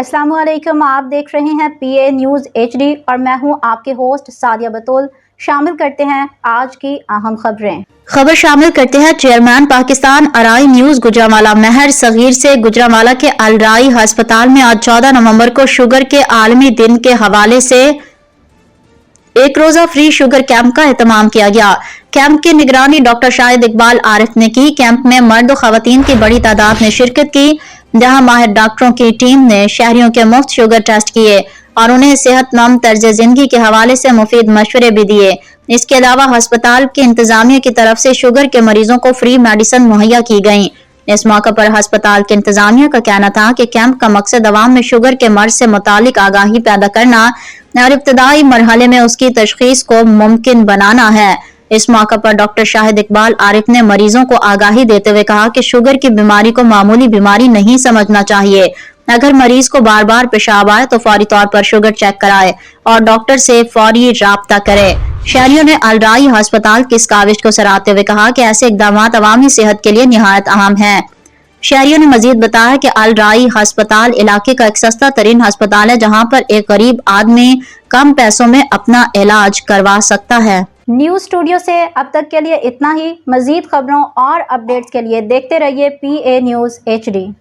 अस्सलाम वालेकुम। आप देख रहे हैं PA न्यूज़ HD और मैं हूं आपके होस्ट सादिया बतूल। शामिल करते हैं आज की अहम खबर शामिल करते हैं। चेयरमैन पाकिस्तान अराई न्यूज़ गुजरांवाला महर सगीर से गुजरांवाला के अल राई अस्पताल में आज 14 नवंबर को शुगर के आलमी दिन के हवाले से एक रोजा फ्री शुगर कैंप का एहतमाम किया गया। कैंप की निगरानी डॉक्टर शाहिद इकबाल आरिफ ने की। कैंप में मर्द और खवातीन की बड़ी तादाद ने शिरकत की, जहां माहिर डॉक्टरों की टीम ने शहरियों के मुफ्त शुगर टेस्ट किए और उन्हें सेहतमंद तर्ज जिंदगी के हवाले से मुफीद मशवरे भी दिए। इसके अलावा अस्पताल की इंतजामिया की तरफ से शुगर के मरीजों को फ्री मेडिसिन मुहैया की गयी। इस मौके पर अस्पताल के इंतजामिया का कहना था कि कैंप का मकसद अवाम में शुगर के मर्ज से मुतालिक आगाही पैदा करना और इब्तदाई मरहले में उसकी तशखीस को मुमकिन बनाना है। इस मौके पर डॉक्टर शाहिद इकबाल आरिफ ने मरीजों को आगाही देते हुए कहा कि शुगर की बीमारी को मामूली बीमारी नहीं समझना चाहिए। अगर मरीज को बार बार पेशाब आए तो फौरी तौर पर शुगर चेक कराए और डॉक्टर से फौरी राब्ता करे। शहरियों ने अल राई अस्पताल की इस काविश को सराहते हुए कहा कि ऐसे इकदाम अवामी सेहत के लिए निहायत अहम हैं। शहरियों ने मजीद बताया कि अल राई अस्पताल इलाके का एक सस्ता तरीन अस्पताल है, जहां पर एक गरीब आदमी कम पैसों में अपना इलाज करवा सकता है। न्यूज़ स्टूडियो से अब तक के लिए इतना ही। मजीद खबरों और अपडेट्स के लिए देखते रहिए PA न्यूज़ HD।